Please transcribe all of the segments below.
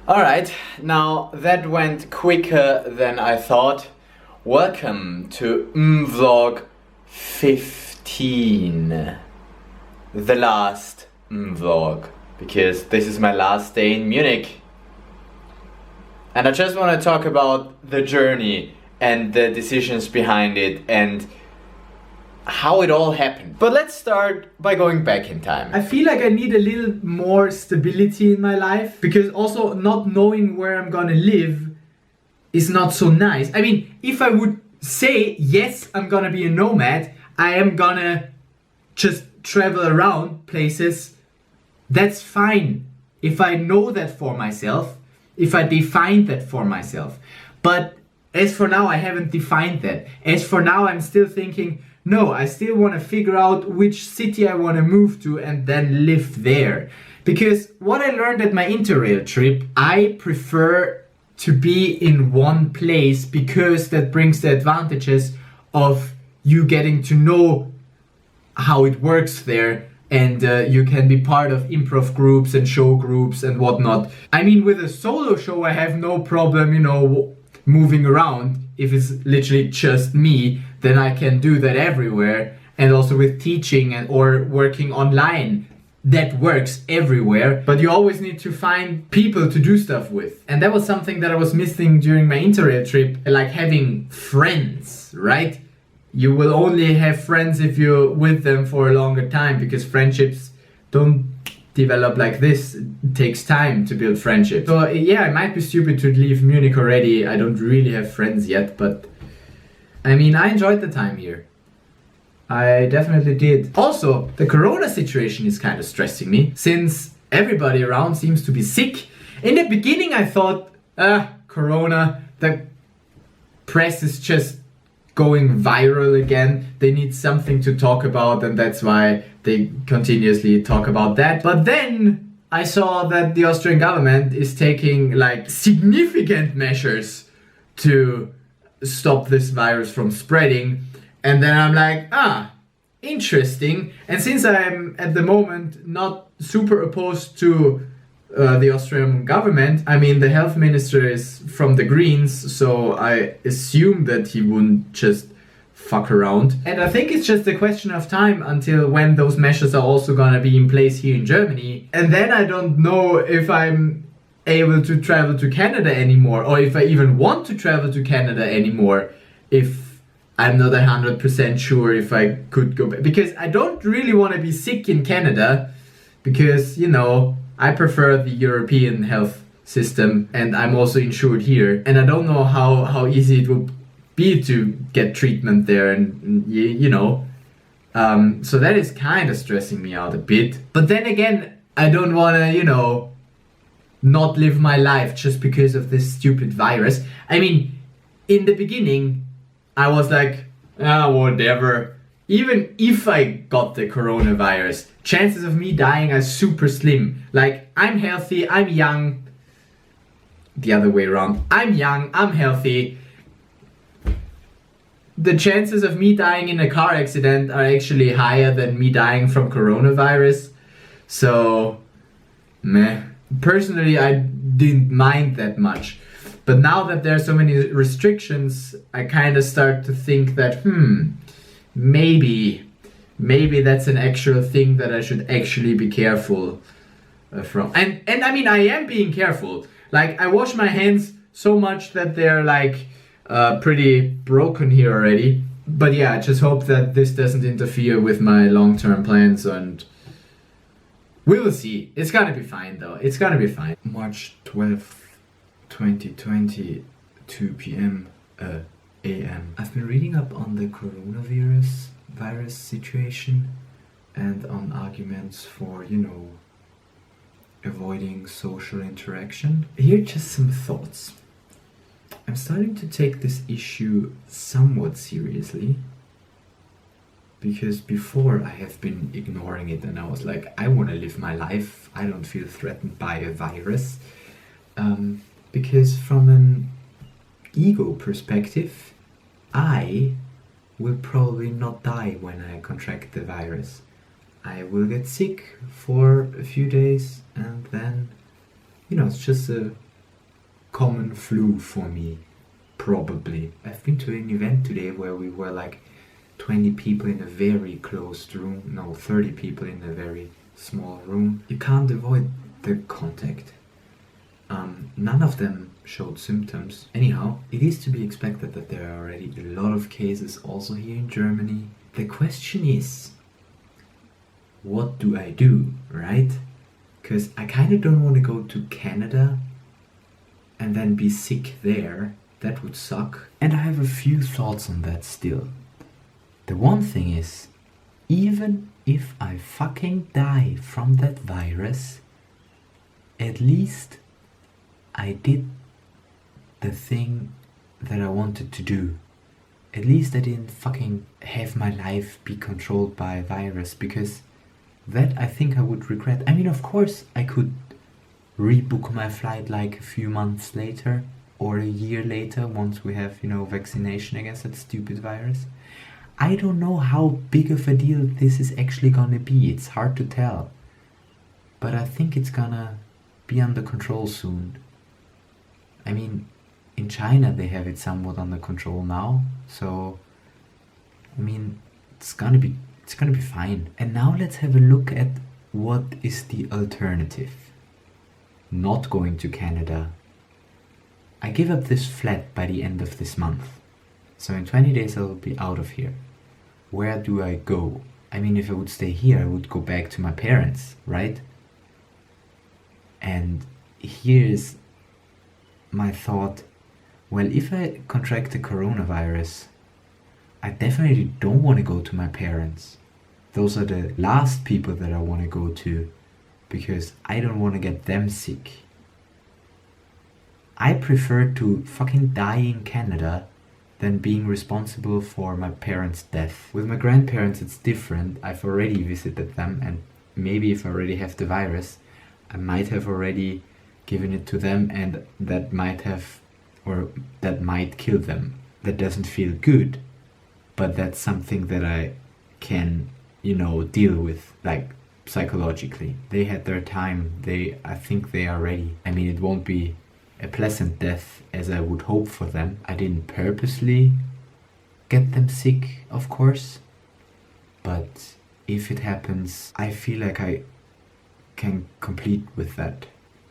Alright, now that went quicker than I thought. Welcome to MVlog 15. The last MVlog. Because this is my last day in Munich. And I just want to talk about the journey and the decisions behind it and how it all happened. But let's start by going back in time. I feel like I need a little more stability in my life, because also not knowing where I'm gonna live is not so nice. I mean, if I would say, yes, I'm gonna be a nomad, I am gonna just travel around places, that's fine. If I know that for myself, if I define that for myself. But as for now, I haven't defined that. As for now, I'm still thinking, no, I still want to figure out which city I want to move to and then live there. Because what I learned at my Interrail trip, I prefer to be in one place because that brings the advantages of you getting to know how it works there, and you can be part of improv groups and show groups and whatnot. I mean, with a solo show, I have no problem, moving around. If it's literally just me, then I can do that everywhere. And also with teaching or working online, that works everywhere. But you always need to find people to do stuff with. And that was something that I was missing during my Interrail trip, like having friends, right? You will only have friends if you're with them for a longer time, because friendships don't develop like this. It takes time to build friendships. So yeah, it might be stupid to leave Munich already. I don't really have friends yet, but I mean, I enjoyed the time here. I definitely did. Also, the corona situation is kind of stressing me, since everybody around seems to be sick. In the beginning I thought, corona, the press is just going viral again. They need something to talk about, and that's why they continuously talk about that. But then I saw that the Austrian government is taking like significant measures to stop this virus from spreading. And then I'm like, interesting. And since I'm at the moment not super opposed to the Austrian government, I mean, the health minister is from the Greens, so I assume that he wouldn't just fuck around. And I think it's just a question of time until when those measures are also gonna be in place here in Germany. And then I don't know if I'm able to travel to Canada anymore, or if I even want to travel to Canada anymore, if I'm not 100% sure if I could go back. Because I don't really want to be sick in Canada, because, I prefer the European health system, and I'm also insured here. And I don't know how easy it will be to get treatment there, and so that is kind of stressing me out a bit. But then again, I don't want to, not live my life just because of this stupid virus. I mean, in the beginning, I was like, whatever. Even if I got the coronavirus, chances of me dying are super slim. Like, I'm healthy, I'm young. The other way around. I'm young, I'm healthy. The chances of me dying in a car accident are actually higher than me dying from coronavirus. So, meh. Personally, I didn't mind that much. But now that there are so many restrictions, I kind of start to think that, maybe that's an actual thing that I should actually be careful from. And I mean, I am being careful. Like, I wash my hands so much that they're like pretty broken here already. But yeah, I just hope that this doesn't interfere with my long-term plans, and we will see. It's gonna be fine though. It's gonna be fine. March 12th, 2020, 2 p.m. a.m. I've been reading up on the coronavirus situation and on arguments for, avoiding social interaction. Here are just some thoughts. I'm starting to take this issue somewhat seriously, because before I have been ignoring it, and I was like, I want to live my life. I don't feel threatened by a virus. Because from an ego perspective, I will probably not die when I contract the virus. I will get sick for a few days, and then, it's just a common flu for me, probably. I've been to an event today where we were like 20 people in a very closed room, no, 30 people in a very small room. You can't avoid the contact. None of them showed symptoms. Anyhow, it is to be expected that there are already a lot of cases also here in Germany. The question is, what do I do, right? Because I kind of don't want to go to Canada and then be sick there. That would suck. And I have a few thoughts on that still. The one thing is, even if I fucking die from that virus, at least I did the thing that I wanted to do. At least I didn't fucking have my life be controlled by a virus, because that I think I would regret. I mean, of course I could rebook my flight like a few months later or a year later once we have, vaccination against that stupid virus. I don't know how big of a deal this is actually gonna be. It's hard to tell. But I think it's gonna be under control soon. I mean, in China they have it somewhat under control now, so I mean, it's gonna be fine. And now let's have a look at what is the alternative. Not going to Canada. I give up this flat by the end of this month. So in 20 days I'll be out of here. Where do I go? I mean, if I would stay here, I would go back to my parents, right? And here's my thought. Well, if I contract the coronavirus, I definitely don't want to go to my parents. Those are the last people that I want to go to, because I don't want to get them sick. I prefer to fucking die in Canada than being responsible for my parents' death. With my grandparents it's different. I've already visited them, and maybe if I already have the virus, I might have already given it to them, and that might kill them. That doesn't feel good, but that's something that I can, deal with, like psychologically. They had their time. I think they are ready. I mean, it won't be a pleasant death as I would hope for them. I didn't purposely get them sick, of course, but if it happens, I feel like I can complete with that.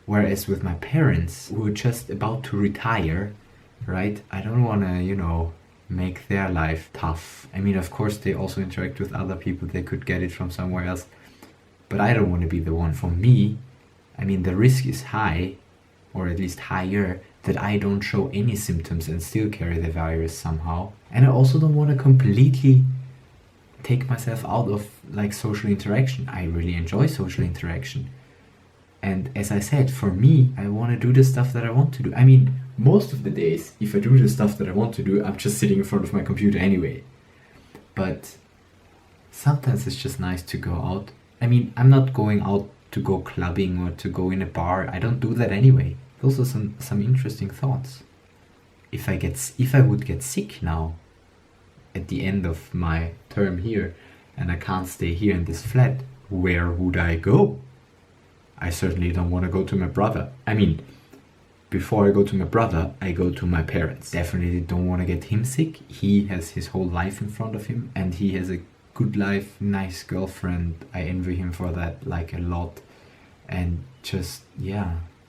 Whereas with my parents, who are just about to retire, right, I don't want to, make their life tough. I mean, of course they also interact with other people, they could get it from somewhere else, but I don't want to be the one. For me, I mean, the risk is high, or at least higher, that I don't show any symptoms and still carry the virus somehow. And I also don't want to completely take myself out of social interaction. I really enjoy social interaction. And as I said, for me, I want to do the stuff that I want to do. I mean, most of the days, if I do the stuff that I want to do, I'm just sitting in front of my computer anyway. But sometimes it's just nice to go out. I mean, I'm not going out to go clubbing or to go in a bar. I don't do that anyway. Those are some interesting thoughts. If I would get sick now, at the end of my term here, and I can't stay here in this flat, where would I go? I certainly don't want to go to my brother. I mean, before I go to my brother, I go to my parents. Definitely don't want to get him sick. He has his whole life in front of him, and he has a good life, nice girlfriend. I envy him for that, a lot. And just,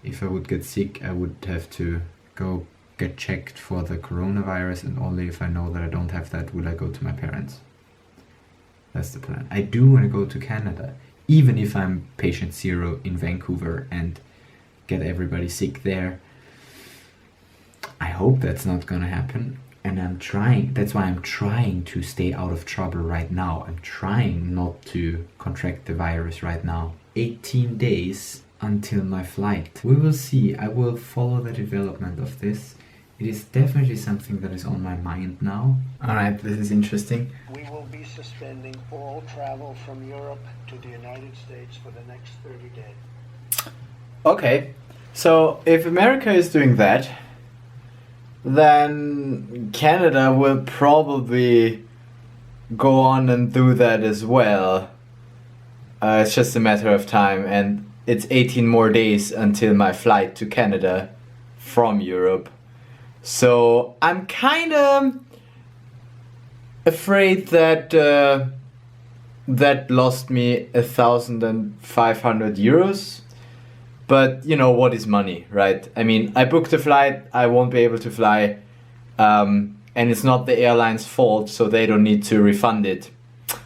if I would get sick, I would have to go get checked for the coronavirus, and only if I know that I don't have that will I go to my parents. That's the plan. I do want to go to Canada, even if I'm patient zero in Vancouver and get everybody sick there. I hope that's not gonna happen, and that's why I'm trying to stay out of trouble right now. I'm trying not to contract the virus right now. 18 days until my flight. We will see. I will follow the development of this. It is definitely something that is on my mind now. Alright, this is interesting. We will be suspending all travel from Europe to the United States for the next 30 days. Okay, so if America is doing that, then Canada will probably go on and do that as well. It's just a matter of time, and it's 18 more days until my flight to Canada from Europe. So I'm kind of afraid that that lost me 1,500 euros. But you know, what is money, right? I mean, I booked a flight, I won't be able to fly, and it's not the airline's fault, so they don't need to refund it.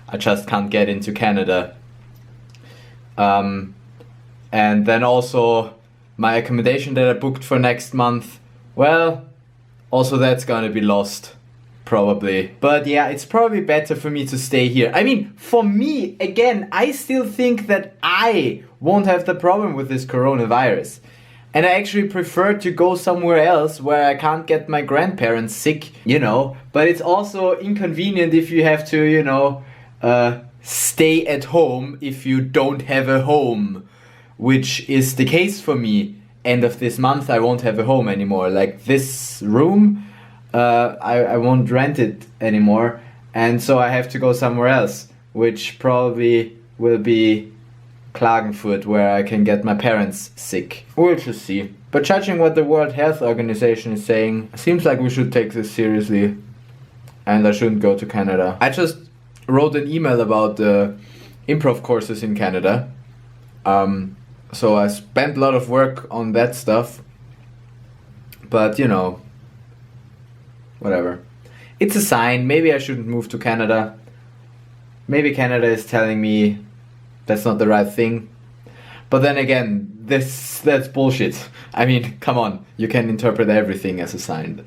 I just can't get into Canada. And then also my accommodation that I booked for next month, well, also that's gonna be lost, probably. But yeah, it's probably better for me to stay here. I mean, for me, again, I still think that I won't have the problem with this coronavirus. And I actually prefer to go somewhere else where I can't get my grandparents sick, you know. But it's also inconvenient if you have to, you know, stay at home if you don't have a home, which is the case for me. End of this month I won't have a home anymore. Like this room, I won't rent it anymore, and so I have to go somewhere else, which probably will be Klagenfurt, where I can get my parents sick. We'll just see. But judging what the World Health Organization is saying, seems like we should take this seriously and I shouldn't go to Canada. I just wrote an email about the improv courses in Canada. So I spent a lot of work on that stuff. But you know, whatever. It's a sign. Maybe I shouldn't move to Canada. Maybe Canada is telling me that's not the right thing. But then again, that's bullshit. I mean, come on. You can interpret everything as a sign.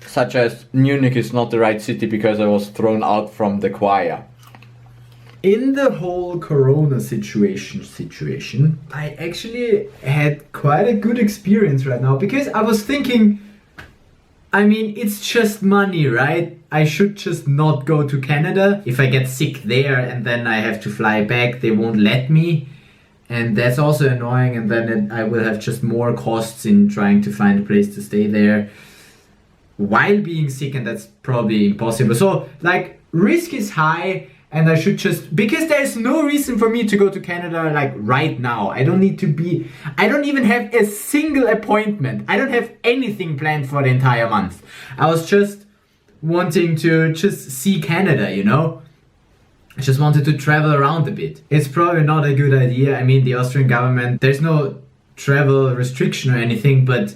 Such as Munich is not the right city because I was thrown out from the choir. In the whole corona situation, I actually had quite a good experience right now, because I was thinking, I mean, it's just money, right? I should just not go to Canada. If I get sick there and then I have to fly back, they won't let me. And that's also annoying, and then I will have just more costs in trying to find a place to stay there while being sick, and that's probably impossible. So, like, risk is high. And I should just, because there's no reason for me to go to Canada like right now. I don't even have a single appointment. I don't have anything planned for the entire month. I was just wanting to just see Canada, you know? I just wanted to travel around a bit. It's probably not a good idea. I mean, the Austrian government, there's no travel restriction or anything, but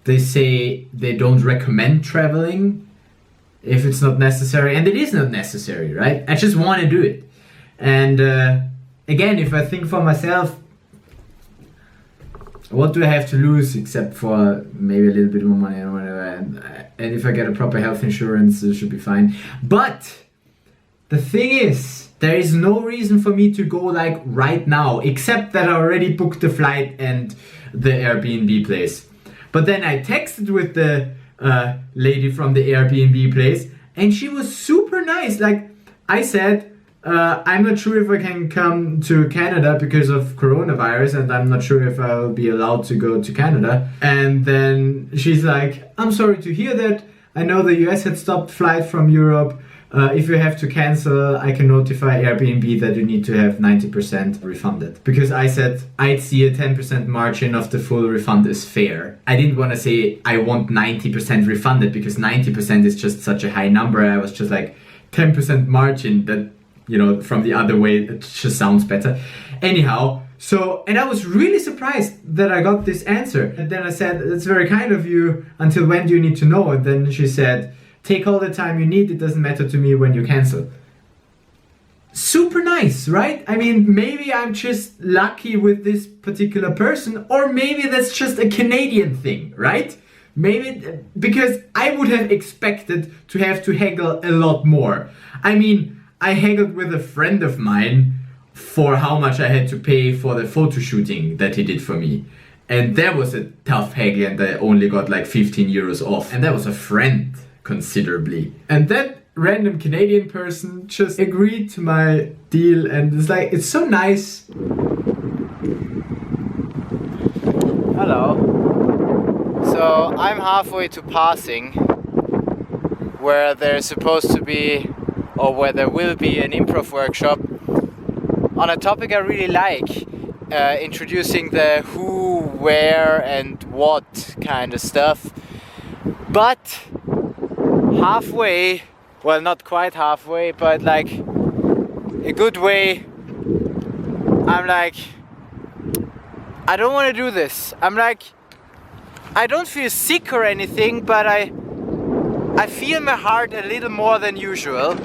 they say they don't recommend traveling if it's not necessary, and it is not necessary, right? I just want to do it. And again, if I think for myself, what do I have to lose except for maybe a little bit more money or whatever, and if I get a proper health insurance, it should be fine. But the thing is, there is no reason for me to go like right now, except that I already booked the flight and the Airbnb place. But then I texted with the lady from the Airbnb place, and she was super nice. Like I said, I'm not sure if I can come to Canada because of coronavirus, and I'm not sure if I'll be allowed to go to Canada. And then she's like, I'm sorry to hear that. I know the US had stopped flight from Europe. If you have to cancel, I can notify Airbnb that you need to have 90% refunded. Because I said I'd see a 10% margin of the full refund is fair. I didn't want to say I want 90% refunded, because 90% is just such a high number. I was just like 10% margin, that, you know, from the other way, it just sounds better. Anyhow, so, and I was really surprised that I got this answer. And then I said, that's very kind of you. Until when do you need to know? And then she said, take all the time you need, it doesn't matter to me when you cancel. Super nice, right? I mean, maybe I'm just lucky with this particular person, or maybe that's just a Canadian thing, right? Maybe, because I would have expected to have to haggle a lot more. I mean, I haggled with a friend of mine for how much I had to pay for the photo shooting that he did for me. And that was a tough haggle, and I only got like 15 euros off. And that was a friend. Considerably. And that random Canadian person just agreed to my deal, and it's like, it's so nice. Hello. So I'm halfway to passing, where there's supposed to be, or where there will be, an improv workshop on a topic I really like. introducing the who, where and what kind of stuff. But halfway, well, not quite halfway, but like a good way, I'm like, I don't want to do this. I'm like, I don't feel sick or anything, but I feel my heart a little more than usual.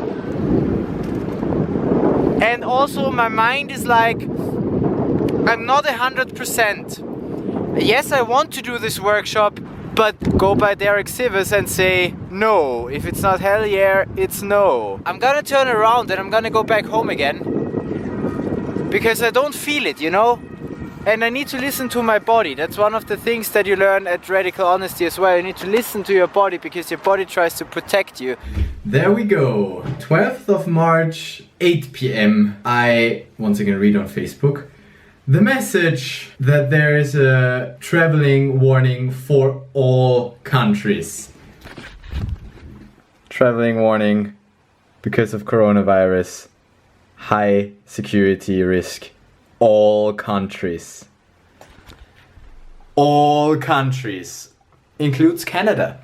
And also my mind is like, I'm not 100%. Yes, I want to do this workshop, but go by Derek Sivers and say no. If it's not hell yeah, it's no. I'm gonna turn around and I'm gonna go back home again. Because I don't feel it, you know? And I need to listen to my body. That's one of the things that you learn at Radical Honesty as well. You need to listen to your body because your body tries to protect you. There we go. 12th of March, 8 p.m. I once again read on Facebook the message that there is a traveling warning for all countries. Traveling warning because of coronavirus. High security risk. All countries. All countries. Includes Canada.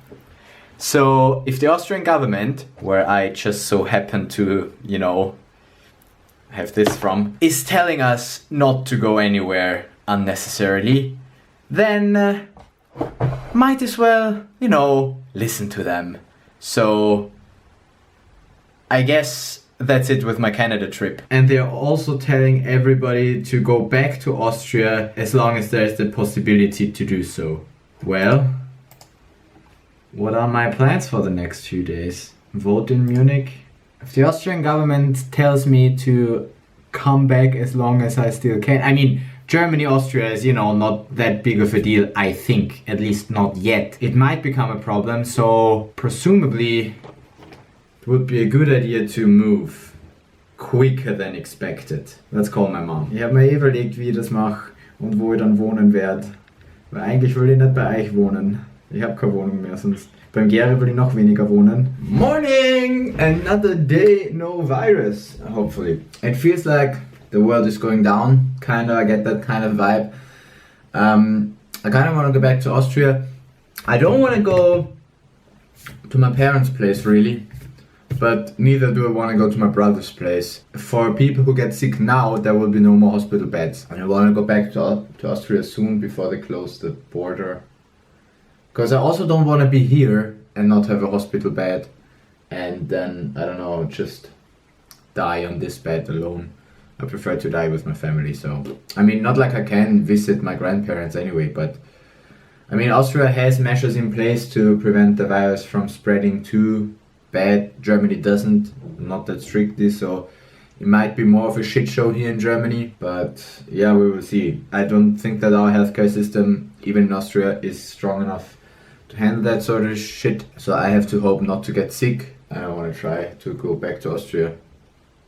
So if the Austrian government, where I just so happen to, you know, have this from, is telling us not to go anywhere unnecessarily, then might as well, you know, listen to them. So I guess that's it with my Canada trip. And they're also telling everybody to go back to Austria as long as there's the possibility to do so. Well, what are my plans for the next few days? Vote in Munich. If the Austrian government tells me to come back as long as I still can, I mean, Germany, Austria is, you know, not that big of a deal, I think, at least not yet. It might become a problem, so presumably it would be a good idea to move quicker than expected. Let's call my mom. Ich habe mir überlegt, wie ich das mache und wo ich dann wohnen werde. Weil eigentlich will ich nicht bei euch wohnen. Ich habe keine Wohnung mehr, sonst beim Gary will ich noch weniger wohnen. Morning! Another day, no virus, hopefully. It feels like the world is going down, kinda, I get that kind of vibe. I kinda wanna go back to Austria. I don't wanna go to my parents' place really, but neither do I wanna go to my brother's place. For people who get sick now, there will be no more hospital beds. And I wanna go back to Austria soon before they close the border. Because I also don't want to be here and not have a hospital bed and then, I don't know, just die on this bed alone. I prefer to die with my family, so... I mean, not like I can visit my grandparents anyway, but... I mean, Austria has measures in place to prevent the virus from spreading too bad. Germany doesn't, not that strictly, so... It might be more of a shit show here in Germany, but yeah, we will see. I don't think that our healthcare system, even in Austria, is strong enough to handle that sort of shit. So I have to hope not to get sick. I want to try to go back to Austria.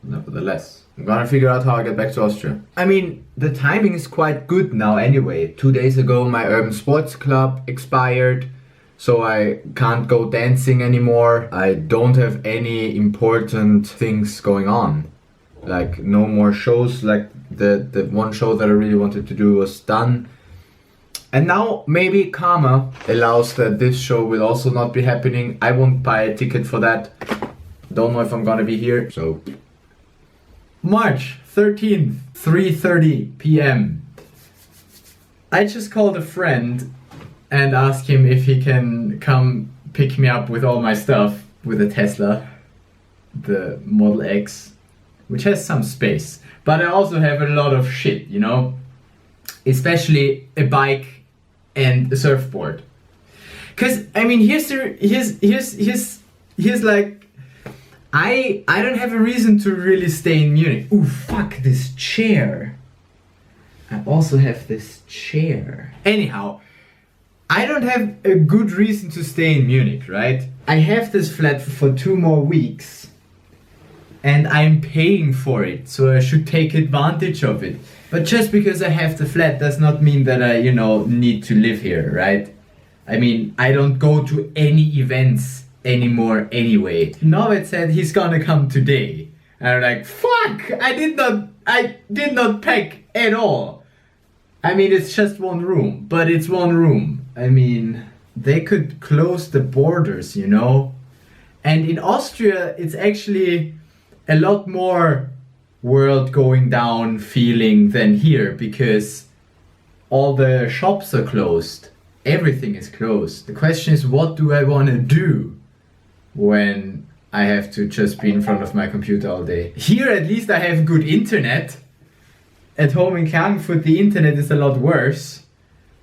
Nevertheless, I'm gonna figure out how I get back to Austria. I mean, the timing is quite good now anyway. 2 days ago my urban sports club expired, so I can't go dancing anymore. I don't have any important things going on. Like no more shows, like the one show that I really wanted to do was done. And now maybe karma allows that this show will also not be happening. I won't buy a ticket for that. Don't know if I'm gonna be here, so... March 13th, 3:30 p.m. I just called a friend and asked him if he can come pick me up with all my stuff with a Tesla, the Model X, which has some space. But I also have a lot of shit, you know? Especially a bike and a surfboard. Cause I mean, here's like, I don't have a reason to really stay in Munich. Ooh, fuck this chair. I also have this chair. Anyhow, I don't have a good reason to stay in Munich, right? I have this flat for 2 more weeks. And I'm paying for it, so I should take advantage of it. But just because I have the flat does not mean that I, you know, need to live here, right? I mean, I don't go to any events anymore anyway. Norbert said he's gonna come today. And I'm like, fuck! I did not pack at all. I mean, it's just one room, but it's one room. I mean, they could close the borders, you know? And in Austria, it's actually a lot more world going down feeling than here, because all the shops are closed. Everything is closed. The question is, what do I want to do when I have to just be in front of my computer all day? Here, at least I have good internet. At home in Klagenfurt, the internet is a lot worse.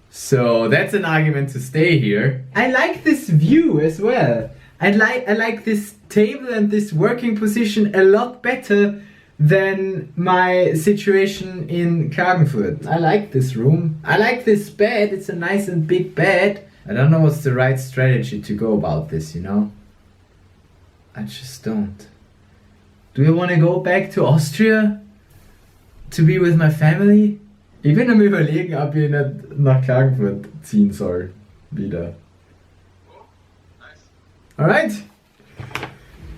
So that's an argument to stay here. I like this view as well. I like this table and this working position a lot better than my situation in Klagenfurt. I like this room. I like this bed. It's a nice and big bed. I don't know what's the right strategy to go about this, you know? I just don't. Do I want to go back to Austria? To be with my family? Ich bin am Überlegen, ob ich nicht nach Klagenfurt ziehen soll. Wieder. Alright.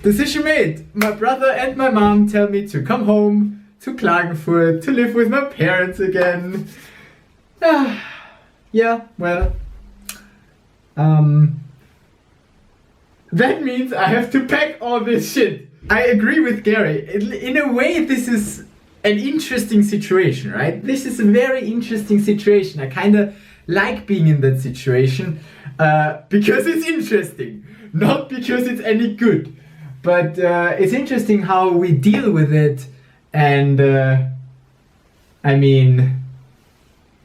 Decision made. My brother and my mom tell me to come home to Klagenfurt to live with my parents again. Yeah, well. That means I have to pack all this shit. I agree with Gary. In a way, this is an interesting situation, right? This is a very interesting situation. I kind of like being in that situation because it's interesting, not because it's any good. But it's interesting how we deal with it, and I mean,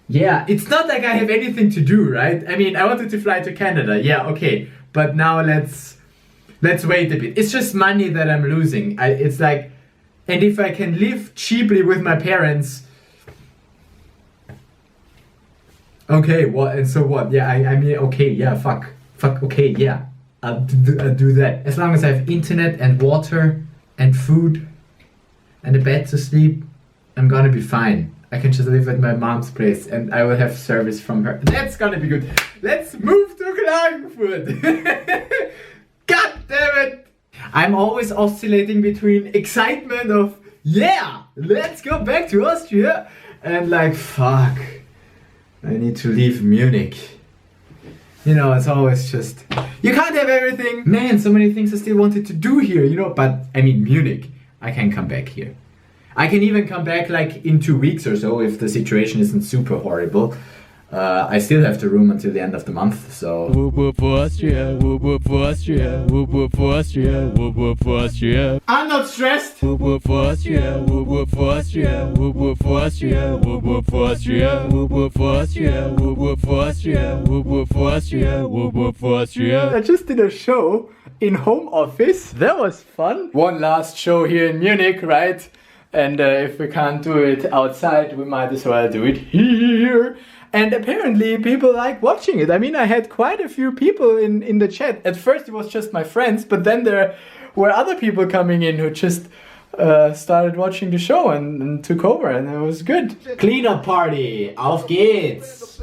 yeah, it's not like I have anything to do, right? I mean, I wanted to fly to Canada, yeah, okay, but now let's wait a bit. It's just money that I'm losing. It's like, and if I can live cheaply with my parents, okay, what? And so what? Yeah, I mean, okay, yeah, fuck, okay, yeah, I'll do that. As long as I have internet and water and food and a bed to sleep, I'm gonna be fine. I can just live at my mom's place and I will have service from her. That's gonna be good. Let's move to Klagenfurt. God damn it! I'm always oscillating between excitement of, yeah, let's go back to Austria, and like, fuck, I need to leave Munich. You know, it's always just, you can't have everything. Man, so many things I still wanted to do here, you know, but I mean, Munich, I can come back here. I can even come back like in 2 weeks or so if the situation isn't super horrible. I still have the room until the end of the month, so... Whoop whoop for Austria, whoop whoop for Austria, whoop whoop for Austria, whoop whoop for Austria. I'm not stressed! Whoop whoop for Austria, whoop whoop for Austria, whoop whoop for Austria, whoop whoop for Austria, whoop whoop for Austria, whoop whoop for Austria, whoop whoop for Austria, whoop whoop for Austria. I just did a show in home office. That was fun. One last show here in Munich, right? And if we can't do it outside, we might as well do it here. And apparently people like watching it. I mean, I had quite a few people in the chat. At first it was just my friends, but then there were other people coming in who just started watching the show and took over, and it was good. Cleanup party, auf geht's!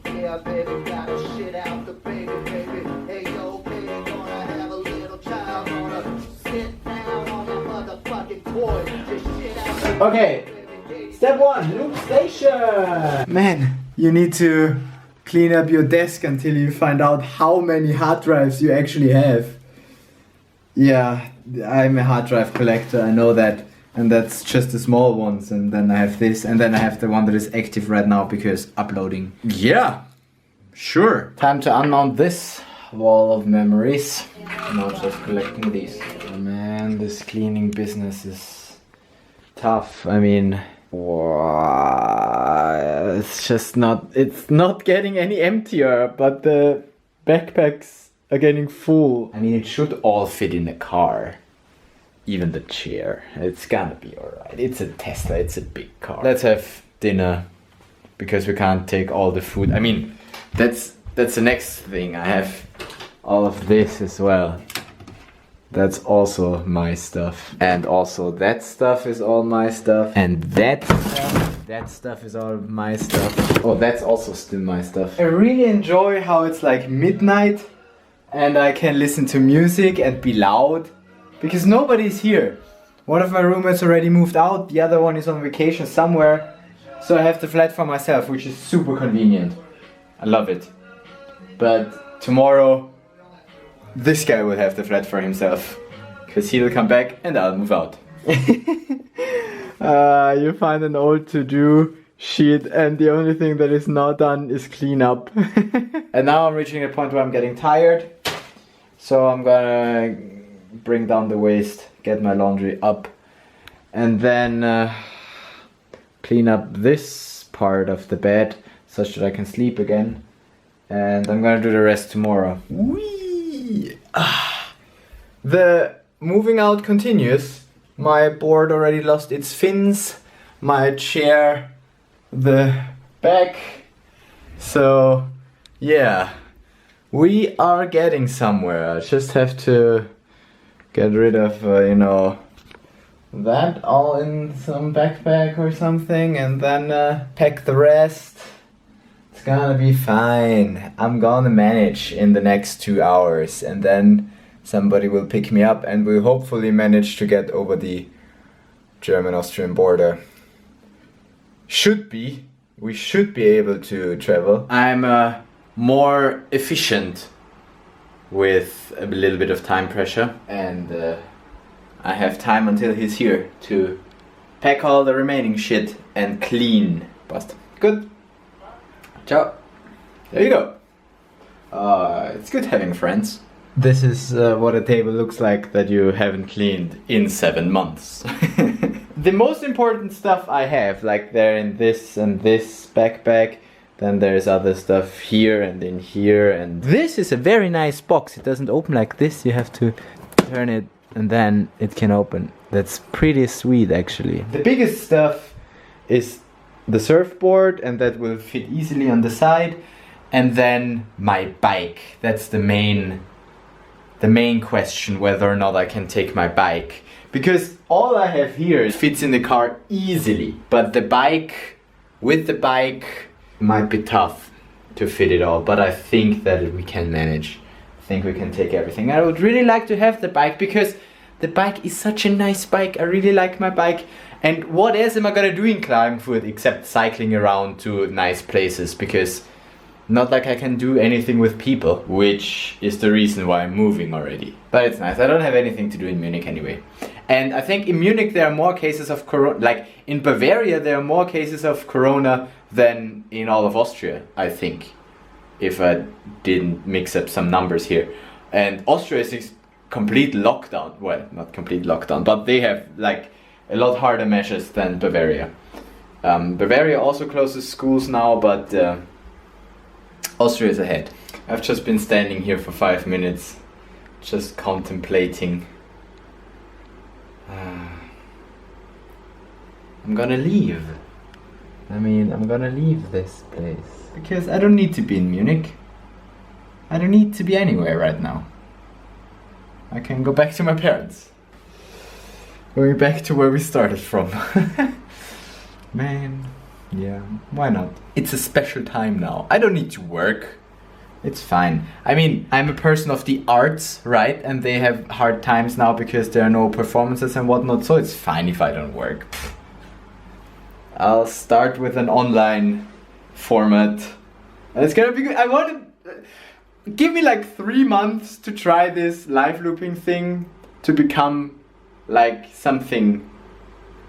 Yeah, baby, gotta shit out the baby, baby. Hey, yo, baby, gonna have a little child, gonna sit down on the motherfucking toy, just shit out. Okay. Step 1, loop station! Man, you need to clean up your desk until you find out how many hard drives you actually have. Yeah, I'm a hard drive collector, I know that. And that's just the small ones, and then I have this, and then I have the one that is active right now because uploading. Yeah, sure. Time to unmount this wall of memories. Now just collecting these. Oh man, this cleaning business is tough. I mean... Wow, it's just not, it's not getting any emptier, but the backpacks are getting full. I mean, it should all fit in the car, even the chair. It's gonna be alright. It's a Tesla, it's a big car. Let's have dinner, because we can't take all the food. I mean, that's the next thing. I have all of this as well. That's also my stuff. And also that stuff is all my stuff. And that stuff is all my stuff. Oh, that's also still my stuff. I really enjoy how it's like midnight and I can listen to music and be loud because nobody's here. One of my roommates already moved out, the other one is on vacation somewhere. So I have the flat for myself, which is super convenient. I love it. But tomorrow, this guy will have the flat for himself. Because he'll come back and I'll move out. You find an old to-do sheet and the only thing that is not done is clean up. And now I'm reaching a point where I'm getting tired. So I'm gonna bring down the waist, get my laundry up, and then clean up this part of the bed such that I can sleep again. And I'm gonna do the rest tomorrow. Whee! The moving out continues. My board already lost its fins, my chair, the back. So yeah, we are getting somewhere. I just have to get rid of, you know, that all in some backpack or something, and then pack the rest. It's gonna be fine. I'm gonna manage in the next 2 hours, and then somebody will pick me up and we'll hopefully manage to get over the German-Austrian border. We should be able to travel. I'm more efficient with a little bit of time pressure, and I have time until he's here to pack all the remaining shit and clean. Basta. Good. Ciao. There you go. It's good having friends. This is what a table looks like that you haven't cleaned in 7 months. The most important stuff I have, like there in this and this backpack, then there's other stuff here and in here, and this is a very nice box. It doesn't open like this, you have to turn it and then it can open. That's pretty sweet actually. The biggest stuff is the surfboard, and that will fit easily on the side, and then my bike. That's the main question, whether or not I can take my bike, because all I have here fits in the car easily, but the bike, with the bike, might be tough to fit it all, but I think that we can manage. I think we can take everything. I would really like to have the bike, because the bike is such a nice bike. I really like my bike. And what else am I gonna do in Klagenfurt except cycling around to nice places? Because not like I can do anything with people, which is the reason why I'm moving already. But it's nice. I don't have anything to do in Munich anyway. And I think in Munich there are more cases of corona, like in Bavaria there are more cases of corona than in all of Austria, I think. If I didn't mix up some numbers here. And Austria is complete lockdown. Well, not complete lockdown, but they have like a lot harder measures than Bavaria. Bavaria also closes schools now, but Austria is ahead. I've just been standing here for 5 minutes, just contemplating. I'm gonna leave. I'm gonna leave this place. Because I don't need to be in Munich. I don't need to be anywhere right now. I can go back to my parents. Going back to where we started from. Man, yeah, why not? It's a special time now. I don't need to work. It's fine. I'm a person of the arts, right? And they have hard times now because there are no performances and whatnot, so it's fine if I don't work. I'll start with an online format. And it's gonna be good. I want to... Give me like 3 months to try this live looping thing to become like something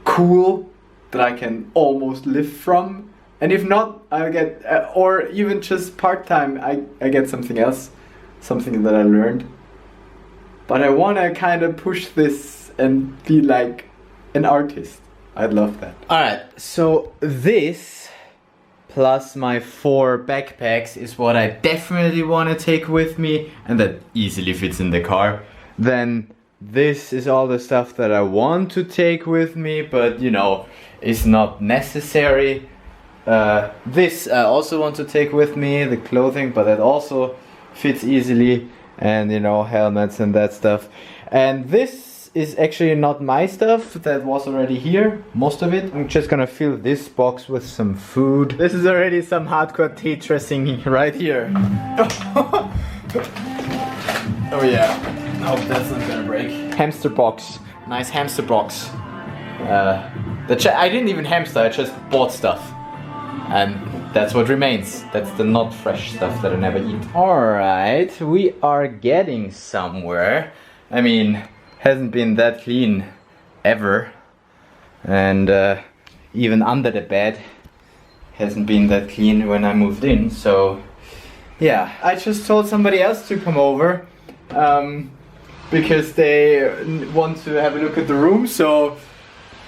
cool that I can almost live from. And if not, I'll get, or even just part-time, I get something else, something that I learned. But I want to kind of push this and be like an artist. I'd love that. Alright, so this plus my 4 backpacks is what I definitely want to take with me, and that easily fits in the car. Then this is all the stuff that I want to take with me, but you know, is not necessary. This I also want to take with me, the clothing, but that also fits easily, and you know, helmets and that stuff. And this is actually not my stuff, that was already here, most of it. I'm just gonna fill this box with some food. This is already some hardcore Tetrising right here. Oh yeah, I hope that's not gonna break. Hamster box, nice hamster box. I didn't even hamster, I just bought stuff. And that's what remains. That's the not fresh stuff that I never eat. Alright, we are getting somewhere. I mean, hasn't been that clean ever. And even under the bed hasn't been that clean when I moved in. So yeah, I just told somebody else to come over because they want to have a look at the room. So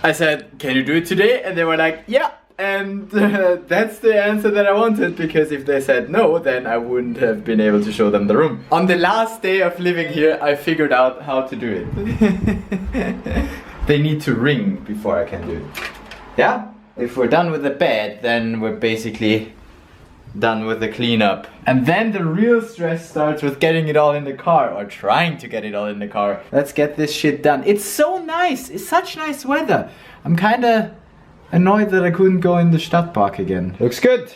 I said, can you do it today? And they were like, yeah. And that's the answer that I wanted, because if they said no, then I wouldn't have been able to show them the room. On the last day of living here, I figured out how to do it. They need to ring before I can do it. Yeah? If we're done with the bed, then we're basically done with the cleanup. And then the real stress starts with getting it all in the car, or trying to get it all in the car. Let's get this shit done. It's so nice. It's such nice weather. I'm kinda annoyed that I couldn't go in the Stadtpark again. Looks good.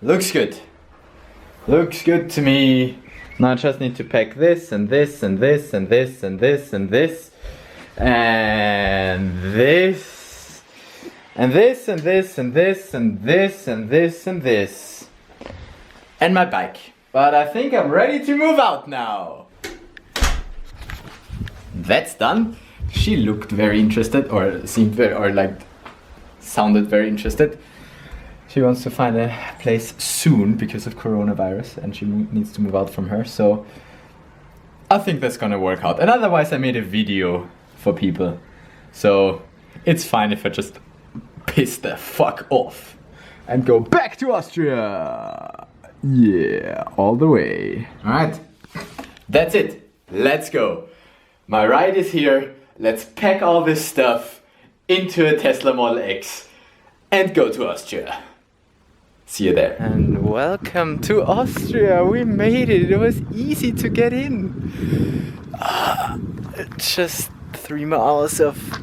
Looks good. Looks good to me. Now I just need to pack this and this and this and this and this and this and this and this and this and this and this and this and this and my bike. But I think I'm ready to move out now. That's done. She looked very interested, or seemed very, or like sounded very interested. She wants to find a place soon because of coronavirus, and she needs to move out from her. So I think that's gonna work out. And otherwise I made a video for people. So it's fine if I just piss the fuck off and go back to Austria. Yeah, all the way. Alright, that's it. Let's go. My ride is here. Let's pack all this stuff into a Tesla Model X and go to Austria. See you there. And welcome to Austria. We made it. It was easy to get in. Just 3 miles of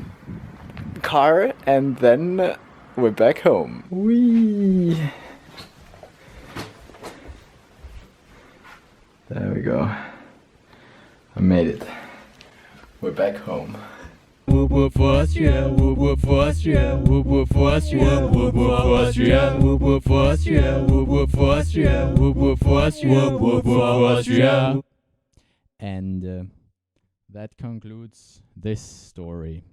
car and then we're back home. Whee! There we go. I made it. We're back home. Whoop whoop for Austria, whoop whoop for Austria, whoop whoop for Austria, whoop whoop for Austria, whoop whoop for Austria, whoop whoop for Austria, whoop whoop for Austria, whoop whoop for Austria. And that concludes this story.